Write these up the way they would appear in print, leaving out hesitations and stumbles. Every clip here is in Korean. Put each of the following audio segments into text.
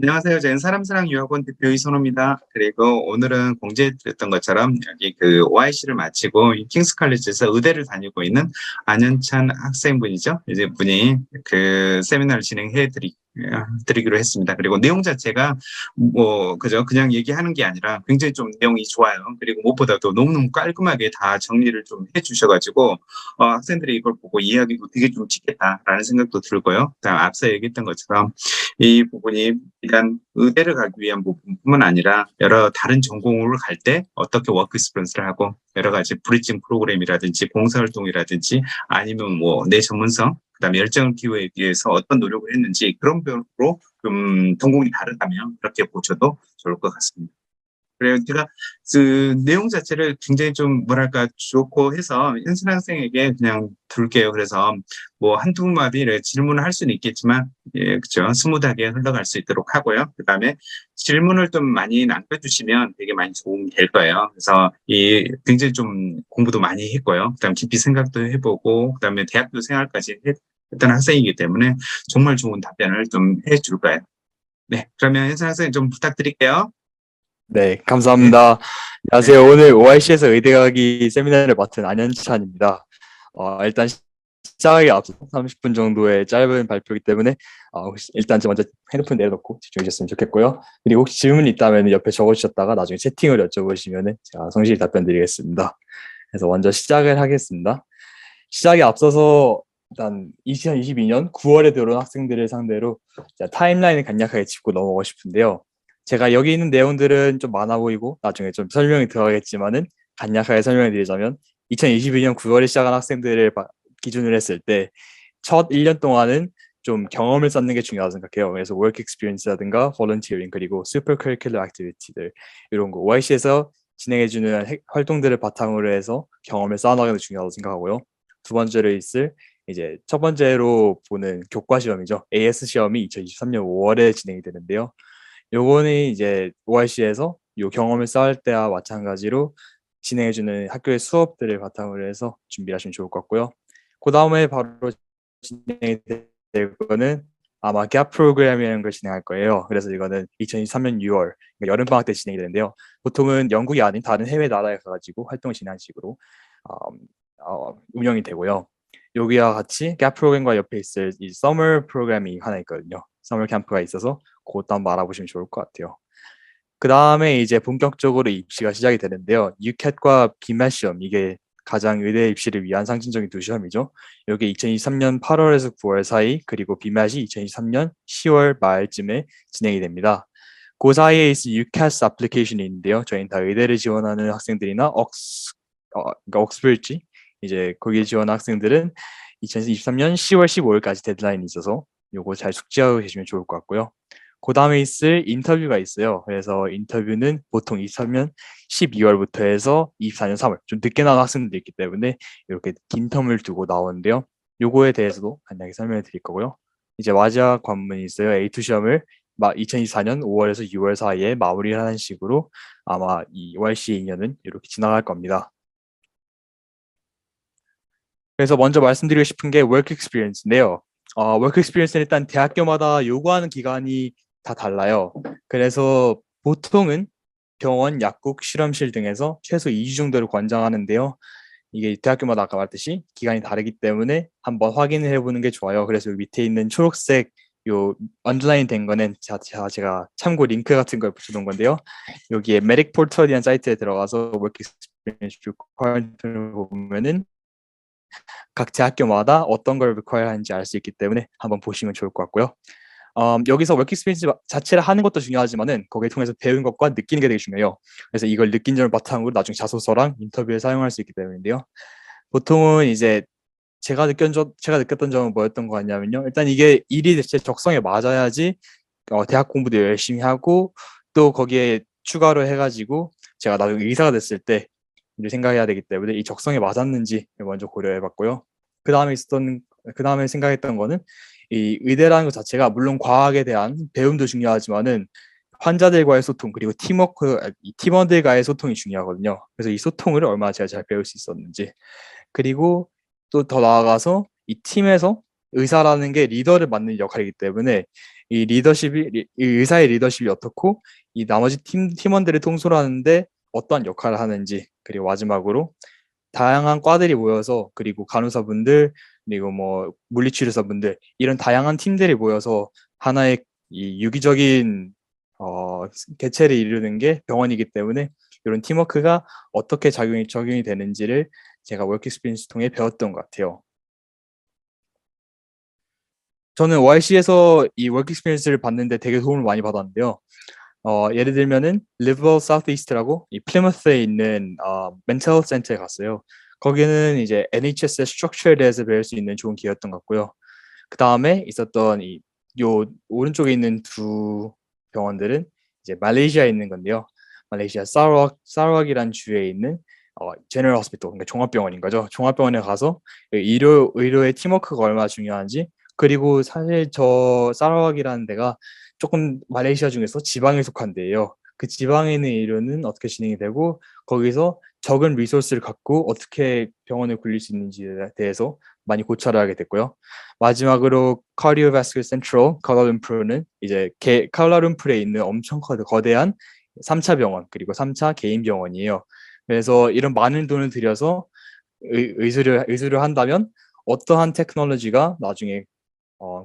안녕하세요. 저는 사람사랑 유학원 대표 이선호입니다. 그리고 오늘은 공지해드렸던 것처럼 여기 그 OIC를 마치고 이 킹스 칼리지에서 의대를 다니고 있는 안현찬 학생분이죠. 이제 분이 그 세미나를 드리기로 했습니다. 그리고 내용 자체가 뭐 그죠? 그냥 얘기하는 게 아니라 굉장히 좀 내용이 좋아요. 그리고 무엇보다도 너무너무 깔끔하게 다 정리를 좀 해주셔가지고 학생들이 이걸 보고 이해하기도 되게 좀 쉽겠다라는 생각도 들고요. 그다음 앞서 얘기했던 것처럼 이 부분이 일단 의대를 가기 위한 부분뿐만 아니라 여러 다른 전공을 갈 때 어떻게 워크 익스피리언스를 하고 여러 가지 브리징 프로그램이라든지 봉사활동이라든지 아니면 뭐 내 전문성 그다음에 열정을 기회에 위해서 어떤 노력을 했는지 그런 별로 좀 전공이 다르다면 그렇게 보셔도 좋을 것 같습니다. 그래요. 제가 그 내용 자체를 굉장히 좀 뭐랄까 좋고 해서 현순 학생에게 그냥 둘게요. 그래서 뭐 한두 마디 질문을 할 수는 있겠지만 예, 그죠. 스무드하게 흘러갈 수 있도록 하고요. 그다음에 질문을 좀 많이 남겨주시면 되게 많이 도움이 될 거예요. 그래서 이 굉장히 좀 공부도 많이 했고요. 그다음 깊이 생각도 해보고 그다음에 대학교 생활까지 했던 학생이기 때문에 정말 좋은 답변을 좀 해줄 거예요. 네, 그러면 현순 학생 좀 부탁드릴게요. 네, 네. 감사합니다. 네. 안녕하세요. 오늘 OIC에서 의대 가기 세미나를 맡은 안현찬입니다. 일단 시작하기 앞서 30분 정도의 짧은 발표이기 때문에 혹시 일단 먼저 핸드폰 내려놓고 집중해 주셨으면 좋겠고요. 그리고 혹시 질문이 있다면 옆에 적어주셨다가 나중에 채팅을 여쭤보시면 제가 성실히 답변 드리겠습니다. 그래서 먼저 시작을 하겠습니다. 시작에 앞서서 일단 2022년 9월에 들어온 학생들을 상대로 타임라인을 간략하게 짚고 넘어가고 싶은데요. 제가 여기 있는 내용들은 좀 많아 보이고 나중에 좀 설명이 들어가겠지만은 간략하게 설명해 드리자면 2022년 9월에 시작한 학생들을 기준으로 했을 때 첫 1년 동안은 좀 경험을 쌓는 게 중요하다고 생각해요. 그래서 work experience라든가 volunteering 그리고 super curricular activity들 이런 거 OIC에서 진행해주는 활동들을 바탕으로 해서 경험을 쌓아나가는 게 중요하다고 생각하고요. 두 번째로 있을 이제 첫 번째로 보는 교과 시험이죠. AS 시험이 2023년 5월에 진행이 되는데요. 요거는 이제 OIC에서 요 경험을 쌓을 때와 마찬가지로 진행해주는 학교의 수업들을 바탕으로 해서 준비하시면 좋을 것 같고요. 그 다음에 바로 진행이 될 거는 아마 갭 프로그램이라는 걸 진행할 거예요. 그래서 이거는 2023년 6월 그러니까 여름방학 때 진행이 되는데요. 보통은 영국이 아닌 다른 해외 나라에 가가지고 활동을 진행하는 식으로 운영이 되고요. 여기와 같이 갭 프로그램과 옆에 있을 이 서머 프로그램이 하나 있거든요. 서머 캠프가 있어서 그것도 한번 알아보시면 좋을 것 같아요. 그 다음에 이제 본격적으로 입시가 시작이 되는데요. UCAT과 BMAT 시험 이게 가장 의대 입시를 위한 상징적인 두 시험이죠. 여기 2023년 8월에서 9월 사이 그리고 BMAT이 2023년 10월 말쯤에 진행이 됩니다. 그 사이에 있을 UCAS 애플리케이션이 있는데요. 저희는 다 의대를 지원하는 학생들이나 그러니까 옥스퍼지 이제 거기에 지원하는 학생들은 2023년 10월 15일까지 데드라인이 있어서 요거 잘 숙지하고 계시면 좋을 것 같고요. 그 다음에 있을 인터뷰가 있어요. 그래서 인터뷰는 보통 23년 12월부터 해서 24년 3월 좀 늦게 나온 학생들이 있기 때문에 이렇게 긴 텀을 두고 나오는데요. 요거에 대해서도 간단하게 설명해 드릴 거고요. 이제 마지막 관문이 있어요. A2 시험을 2024년 5월에서 6월 사이에 마무리를 하는 식으로 아마 이 YC 2년은 이렇게 지나갈 겁니다. 그래서 먼저 말씀드리고 싶은 게 work experience인데요. work experience는 일단 대학교마다 요구하는 기간이 다 달라요. 그래서 보통은 병원, 약국, 실험실 등에서 최소 2주 정도를 권장하는데요. 이게 대학교마다 아까 말했듯이 기간이 다르기 때문에 한번 확인을 해보는 게 좋아요. 그래서 밑에 있는 초록색 요 언더라인 된 거는 제가 참고 링크 같은 걸 붙여놓은 건데요. 여기에 메딕 포털이라는 사이트에 들어가서 work experience requirement을 보면은 각 대학교마다 어떤 걸 require 하는지 알 수 있기 때문에 한번 보시면 좋을 것 같고요. 여기서 워킹 스페이스 자체를 하는 것도 중요하지만은 거기에 통해서 배운 것과 느끼는 게 되게 중요해요. 그래서 이걸 느낀 점을 바탕으로 나중에 자소서랑 인터뷰에 사용할 수 있기 때문인데요. 보통은 이제 제가 느꼈던 점은 뭐였던 것 같냐면요. 일단 이게 일이 제 적성에 맞아야지 대학 공부도 열심히 하고 또 거기에 추가로 해가지고 제가 나중에 의사가 됐을 때 일을 생각해야 되기 때문에 이 적성에 맞았는지 먼저 고려해봤고요. 그 다음에 생각했던 거는 이 의대라는 것 자체가 물론 과학에 대한 배움도 중요하지만은 환자들과의 소통 그리고 이 팀원들과의 소통이 중요하거든요. 그래서 이 소통을 얼마나 제가 잘 배울 수 있었는지 그리고 또 더 나아가서 이 팀에서 의사라는 게 리더를 맡는 역할이기 때문에 이 의사의 리더십이 어떻고 이 나머지 팀원들을 통솔하는데 어떠한 역할을 하는지, 그리고 마지막으로 다양한 과들이 모여서, 그리고 간호사분들, 그리고 뭐 물리치료사분들, 이런 다양한 팀들이 모여서 하나의 이 유기적인 어, 개체를 이루는 게 병원이기 때문에 이런 팀워크가 어떻게 적용이 되는지를 제가 워크 익스피리언스 통해 배웠던 것 같아요. 저는 YC에서 이 워크 익스피리언스를 받는데 되게 도움을 많이 받았는데요. 예를 들면은 리버럴 사우스이스트라고 이 플리머스에 있는 멘탈 센터에 갔어요. 거기는 이제 NHS의 스트럭처에 대해서 배울 수 있는 좋은 기회였던 것 같고요. 그 다음에 있었던 이 요 오른쪽에 있는 두 병원들은 이제 말레이시아에 있는 건데요. 말레이시아 사라왁이라는 주에 있는 제너럴 호스피털, 그러니까 종합병원인 거죠. 종합병원에 가서 의료의 팀워크가 얼마나 중요한지, 그리고 사실 저 사라왁이라는 데가 조금 마레이시아 중에서 지방에 속한 데예요. 그 지방에 있는 의료는 어떻게 진행이 되고 거기서 적은 리소스를 갖고 어떻게 병원을 굴릴 수 있는지에 대해서 많이 고찰을 하게 됐고요. 마지막으로 카디오바스큘 센트럴 카울라룸푸르는 이제 카울라룸푸르에 있는 엄청 거대한 3차 병원, 그리고 3차 개인 병원이에요. 그래서 이런 많은 돈을 들여서 의술을 한다면 어떠한 테크놀로지가 나중에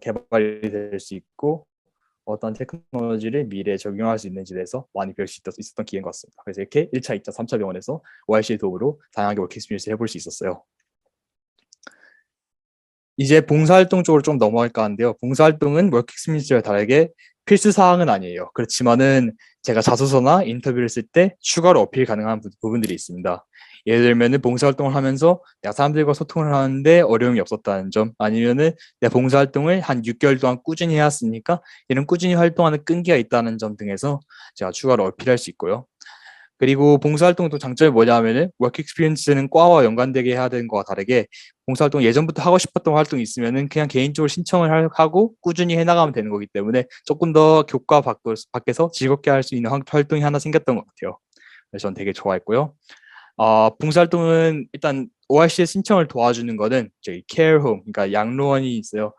개발이 될 수 있고 어떤 테크놀로지를 미래에 적용할 수 있는지에 대해서 많이 배울 수 있었던 기회인 것 같습니다. 그래서 이렇게 1차, 2차, 3차 병원에서 YC의 도움으로 다양하게 워킹 익스피리언스를 해볼 수 있었어요. 이제 봉사활동 쪽으로 좀 넘어갈까 하는데요. 봉사활동은 워킹 익스피리언스와 다르게 필수 사항은 아니에요. 그렇지만은 제가 자소서나 인터뷰를 쓸 때 추가로 어필 가능한 부분들이 있습니다. 예를 들면은 봉사활동을 하면서 내가 사람들과 소통을 하는데 어려움이 없었다는 점, 아니면은 내 봉사활동을 한 6개월 동안 꾸준히 해왔으니까 이런 꾸준히 활동하는 끈기가 있다는 점 등에서 제가 추가로 어필할 수 있고요. 그리고 봉사활동 또 장점이 뭐냐면은 워크 익스피리언스는 과와 연관되게 해야 되는 거와 다르게 봉사활동 예전부터 하고 싶었던 활동이 있으면은 그냥 개인적으로 신청을 하고 꾸준히 해나가면 되는 거기 때문에 조금 더 교과 밖에서 즐겁게 할 수 있는 활동이 하나 생겼던 것 같아요. 그래서 저는 되게 좋아했고요. 봉사활동은 일단 ORC에 신청을 도와주는 거는 저희 케어홈, 그러니까 양로원이 있어요.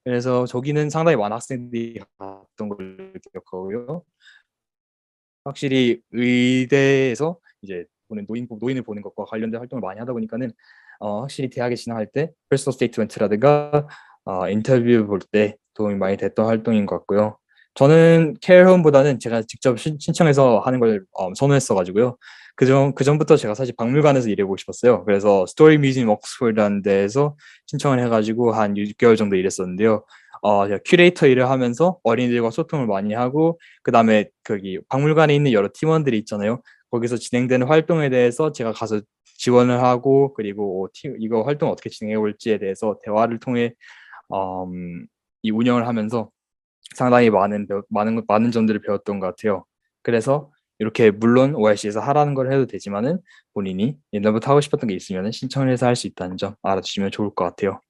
그래서 저기는 상당히 많은 학생들이 갔던 걸 기억하고요. 확실히 의대에서 이제 보는 노인을 보는 것과 관련된 활동을 많이 하다 보니까는 확실히 대학에 진학할 때 퍼스널 스테이트먼트라든가 인터뷰 볼 때 도움이 많이 됐던 활동인 것 같고요. 저는 케어홈보다는 제가 직접 신청해서 하는 걸 선호했어 가지고요. 그전부터 제가 사실 박물관에서 일해보고 싶었어요. 그래서 스토리 뮤지엄 옥스퍼드라는 데에서 신청을 해가지고 한 6개월 정도 일했었는데요. 제가 큐레이터 일을 하면서 어린이들과 소통을 많이 하고, 그 다음에 거기 박물관에 있는 여러 팀원들이 있잖아요. 거기서 진행되는 활동에 대해서 제가 가서 지원을 하고, 그리고 이거 활동 어떻게 진행해 올지에 대해서 대화를 통해 이 운영을 하면서 상당히 많은 점들을 배웠던 것 같아요. 그래서 이렇게 물론 OIC에서 하라는 걸 해도 되지만은 본인이 옛날부터 하고 싶었던 게 있으면 신청을 해서 할 수 있다는 점 알아주시면 좋을 것 같아요.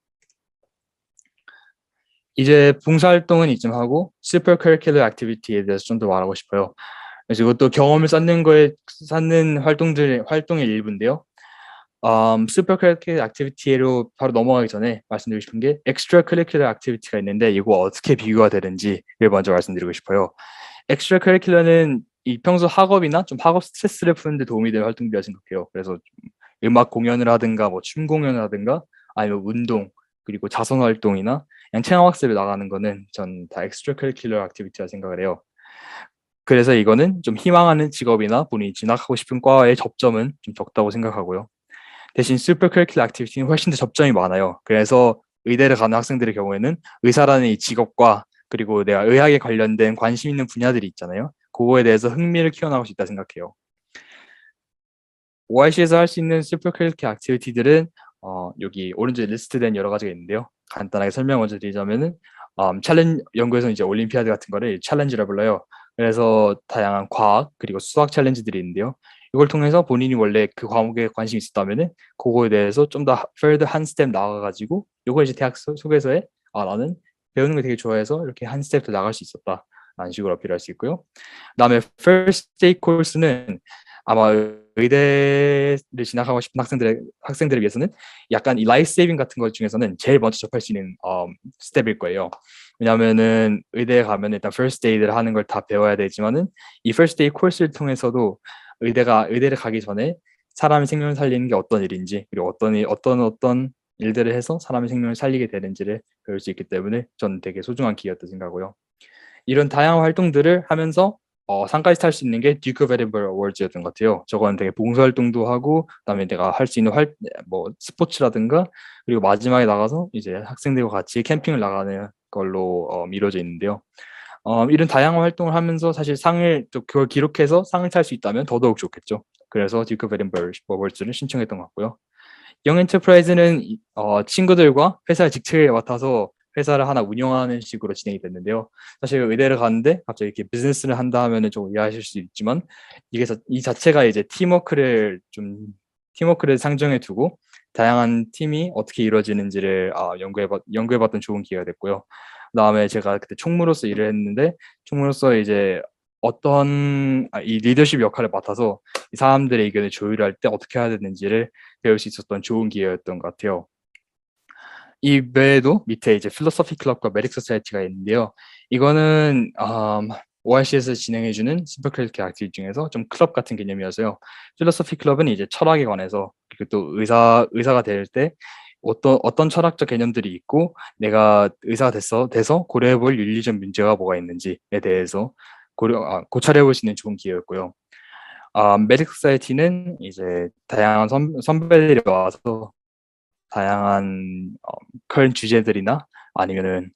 이제 봉사활동은 이쯤 하고 슈퍼 커리큘러 액티비티에 대해서 좀 더 말하고 싶어요. 그래서 이것도 경험을 쌓는 활동의 일부인데요. 슈퍼 커리큘러 액티비티로 바로 넘어가기 전에 말씀드리고 싶은 게 엑스트라 커리큘러 액티비티가 있는데 이거 어떻게 비교가 되는지를 먼저 말씀드리고 싶어요. 엑스트라 커리큘러는 이 평소 학업이나 좀 학업 스트레스를 푸는 데 도움이 되는 활동들이라 생각해요. 그래서 음악 공연을 하든가 뭐 춤 공연을 하든가 아니면 운동, 그리고 자선 활동이나 그냥 체험 학습에 나가는 거는 전 다 엑스트라 커리큘러 액티비티라 생각을 해요. 그래서 이거는 좀 희망하는 직업이나 본인이 진학하고 싶은 과와의 접점은 좀 적다고 생각하고요. 대신 슈퍼 커리큘러 액티비티는 훨씬 더 접점이 많아요. 그래서 의대를 가는 학생들의 경우에는 의사라는 이 직업과 그리고 내가 의학에 관련된 관심 있는 분야들이 있잖아요. 그거에 대해서 흥미를 키워나갈 수 있다 생각해요. OIC에서 할 수 있는 슈퍼 커리큘러 액티비티들은 여기 오른쪽에 리스트된 여러 가지가 있는데요. 간단하게 설명 먼저 드리자면은 연구에서 이제 올림피아드 같은 거를 챌린지라 불러요. 그래서 다양한 과학 그리고 수학 챌린지들이 있는데요. 이걸 통해서 본인이 원래 그 과목에 관심이 있었다면은 그거에 대해서 좀 더 further 한 스텝 나아가지고 이걸 이제 대학 속에서의 나는 배우는 걸 되게 좋아해서 이렇게 한 스텝 더 나갈 수 있었다 라는 식으로 어필할 수 있고요. 그다음에 first day 코र्스는 아마 의대를 진학하고 싶은 학생들을 위해서는 약간 이 라이프 세이빙 같은 것 중에서는 제일 먼저 접할 수 있는 스텝일 거예요. 왜냐하면은 의대에 가면 일단 first day를 하는 걸 다 배워야 되지만은 이 first day 코र्스를 통해서도 의대를 가기 전에 사람의 생명을 살리는 게 어떤 일인지, 그리고 어떤 일들을 해서 사람의 생명을 살리게 되는지를 배울 수 있기 때문에 저는 되게 소중한 기회였다 생각하고요. 이런 다양한 활동들을 하면서 상까지 탈 수 있는 게 듀크 오브 에든버러 어워즈였던 것 같아요. 저건 되게 봉사활동도 하고, 그다음에 내가 할 수 있는 뭐 스포츠라든가, 그리고 마지막에 나가서 이제 학생들과 같이 캠핑을 나가는 걸로 이루어져 있는데요. 이런 다양한 활동을 하면서 사실 그걸 기록해서 상을 탈 수 있다면 더더욱 좋겠죠. 그래서 듀크 오브 에든버러 어워즈를 신청했던 것 같고요. 영 엔터프라이즈는 친구들과 회사의 직책을 맡아서 회사를 하나 운영하는 식으로 진행이 됐는데요. 사실 의대를 갔는데 갑자기 이렇게 비즈니스를 한다 하면은 좀 이해하실 수 있지만 이 자체가 이제 팀워크를 상정해 두고 다양한 팀이 어떻게 이루어지는지를 연구해봤던 좋은 기회가 됐고요. 그다음에 제가 그때 총무로서 일을 했는데 총무로서 이제 이 리더십 역할을 맡아서 이 사람들의 의견을 조율할 때 어떻게 해야 되는지를 배울 수 있었던 좋은 기회였던 것 같아요. 이 외에도 밑에 이제 필로소피 클럽과 메릭 소사이티가 있는데요. 이거는 ORC에서 진행해주는 슈퍼크리티컬 액티비티 중에서 좀 클럽 같은 개념이어서요. 필로소피 클럽은 이제 철학에 관해서, 그리고 또 의사가 될 때 어떤 철학적 개념들이 있고 내가 의사가 돼서 고려해볼 윤리적 문제가 뭐가 있는지에 대해서 고찰해볼 수 있는 좋은 기회였고요. 메릭 소사이티는 이제 다양한 선배들이 와서 다양한 그런 주제들이나 아니면은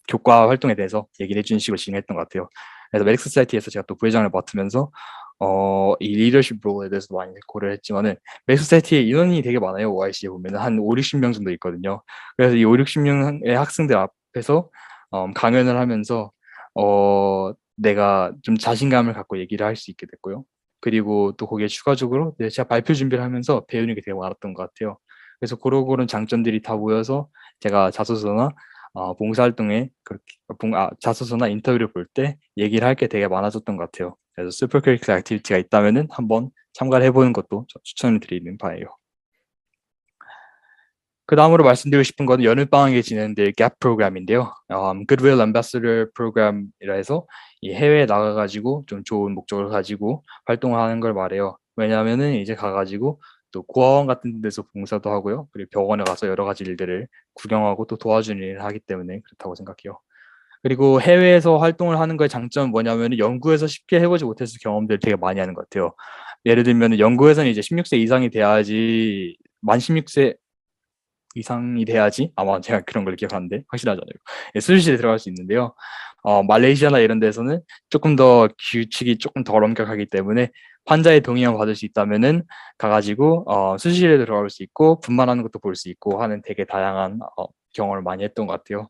교과 활동에 대해서 얘기를 해주는 식으로 진행했던 것 같아요. 그래서 메릭 소사이티에서 제가 또 부회장을 맡으면서 이 리더십 롤에 대해서 많이 고려를 했지만은 메릭 소사이티에 인원이 되게 많아요. OIC에 보면은 한 5, 60명 정도 있거든요. 그래서 이 5, 60명의 학생들 앞에서 강연을 하면서 내가 좀 자신감을 갖고 얘기를 할 수 있게 됐고요. 그리고 또 거기에 추가적으로 제가 발표 준비를 하면서 배우는 게 되게 많았던 것 같아요. 그래서 그런 장점들이 다 모여서 제가 자소서나 봉사활동에 자소서나 인터뷰를 볼 때 얘기를 할 게 되게 많아졌던 것 같아요. 그래서 슈퍼크리티컬 액티비티가 있다면은 한번 참가를 해보는 것도 추천을 드리는 바예요. 그 다음으로 말씀드리고 싶은 거는 여름방학에 진행될 GAP 프로그램인데요. Goodwill Ambassador 프로그램이라 해서 이 해외에 나가가지고 좀 좋은 목적을 가지고 활동하는 걸 말해요. 왜냐하면은 이제 가가지고 또 고아원 같은 데서 봉사도 하고요. 그리고 병원에 가서 여러 가지 일들을 구경하고 또 도와주는 일을 하기 때문에 그렇다고 생각해요. 그리고 해외에서 활동을 하는 거의 장점은 뭐냐면 연구에서 쉽게 해보지 못했을 경험들을 되게 많이 하는 것 같아요. 예를 들면 연구에서는 이제 16세 이상이 돼야지, 만 16세 이상이 돼야지, 아마 제가 그런 걸 기억하는데 확실하지 않아요. 예, 수술실에 들어갈 수 있는데요. 말레이시아나 이런 데서는 조금 더 규칙이 조금 덜 엄격하기 때문에 환자의 동의만 받을 수 있다면은 가가지고 수술실에 들어갈 수 있고 분만하는 것도 볼 수 있고 하는 되게 다양한 경험을 많이 했던 것 같아요.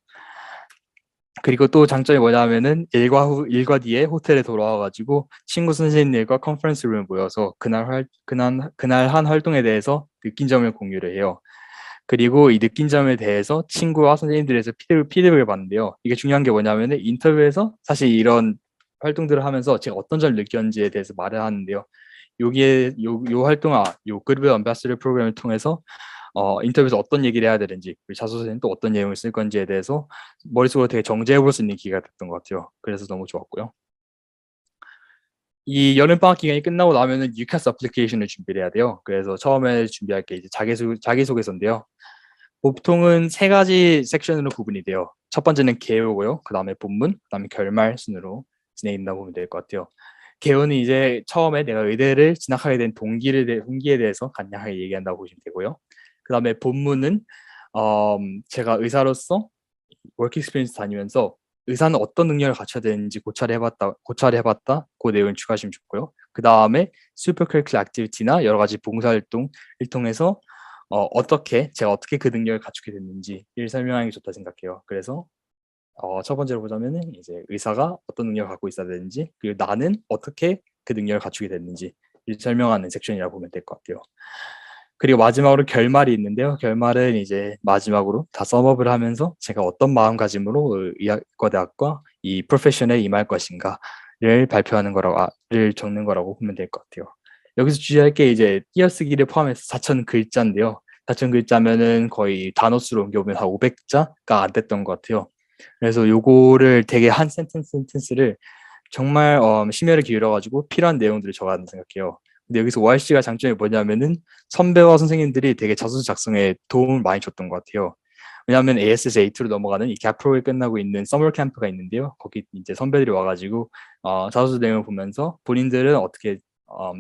그리고 또 장점이 뭐냐면은 일과 뒤에 호텔에 돌아와가지고 친구 선생님들과 컨퍼런스 룸에 모여서 그날 한 활동에 대해서 느낀 점을 공유를 해요. 그리고 이 느낀 점에 대해서 친구와 선생님들에서 피드백을 받는데요. 이게 중요한 게 뭐냐면은 인터뷰에서 사실 이런 활동들을 하면서 제가 어떤 점을 느꼈는지에 대해서 말을 하는데요. 요 활동아, 요 Goodwill Ambassador 프로그램을 통해서 인터뷰에서 어떤 얘기를 해야 되는지, 그리고 자소서에는 또 어떤 내용을 쓸 건지에 대해서 머릿속으로 되게 정제해 볼 수 있는 기회가 됐던 것 같아요. 그래서 너무 좋았고요. 이 여름방학 기간이 끝나고 나면은 UCAS 어플리케이션을 준비를 해야 돼요. 그래서 처음에 준비할 게 이제 자기소개서인데요. 보통은 세 가지 섹션으로 구분이 돼요. 첫 번째는 개요고요. 그 다음에 본문, 그 다음에 결말 순으로 진행된다고 보면 될 것 같아요. 개요는 이제 처음에 내가 의대를 진학하게 된 동기에 대해서 간략하게 얘기한다고 보시면 되고요. 그 다음에 본문은 제가 의사로서 워크 익스피리언스 다니면서 의사는 어떤 능력을 갖춰야 되는지 고찰해봤다. 그 내용을 추가하시면 좋고요. 그 다음에 슈퍼크리티컬 액티비티나 여러 가지 봉사활동을 통해서 제가 어떻게 그 능력을 갖추게 됐는지를 설명하는 게 좋다 생각해요. 그래서 첫 번째로 보자면은 이제 의사가 어떤 능력을 갖고 있어야 되는지, 그리고 나는 어떻게 그 능력을 갖추게 됐는지 설명하는 섹션이라고 보면 될 것 같아요. 그리고 마지막으로 결말이 있는데요. 결말은 이제 마지막으로 다 썸업을 하면서 제가 어떤 마음가짐으로 의학과대학과 이 프로페션에 임할 것인가를 발표하는 를 적는 거라고 보면 될 것 같아요. 여기서 주의할 게 이제 띄어쓰기를 포함해서 4,000 글자인데요. 4,000 글자면은 거의 단어 수로 옮겨보면 한 500자가 안 됐던 것 같아요. 그래서 요거를 되게 한 센텐스를 정말 심혈을 기울여가지고 필요한 내용들을 적어야 한다 생각해요. 근데 여기서 ORC가 장점이 뭐냐면은 선배와 선생님들이 되게 자소서 작성에 도움을 많이 줬던 것 같아요. 왜냐하면 ASJ2로 넘어가는 이 gap 프로그램이 끝나고 있는 서머 캠프가 있는데요. 거기 이제 선배들이 와가지고 자소서 내용을 보면서 본인들은 어떻게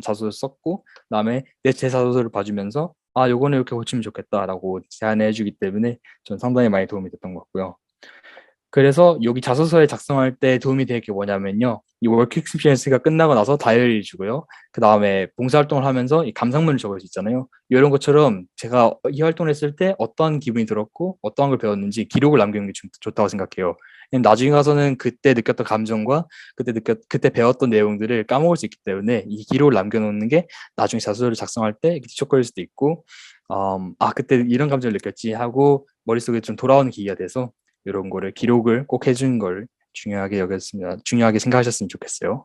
자소서를 썼고 그다음에 제 자소서를 봐주면서 요거는 이렇게 고치면 좋겠다라고 제안해 주기 때문에 전 상당히 많이 도움이 됐던 것 같고요. 그래서 여기 자소서에 작성할 때 도움이 되는 게 뭐냐면요. 이 워크 익스피리언스가 끝나고 나서 다이어리를 주고요. 그 다음에 봉사활동을 하면서 이 감상문을 적을 수 있잖아요. 이런 것처럼 제가 이 활동을 했을 때 어떠한 기분이 들었고 어떠한 걸 배웠는지 기록을 남기는 게 좋다고 생각해요. 나중에 가서는 그때 느꼈던 감정과 그때 배웠던 내용들을 까먹을 수 있기 때문에 이 기록을 남겨놓는 게 나중에 자소서를 작성할 때 뒤척거릴 수도 있고, 그때 이런 감정을 느꼈지 하고 머릿속에 좀 돌아오는 계기가 돼서 이런 거를 기록을 꼭 해주는 걸 중요하게 생각하셨으면 좋겠어요.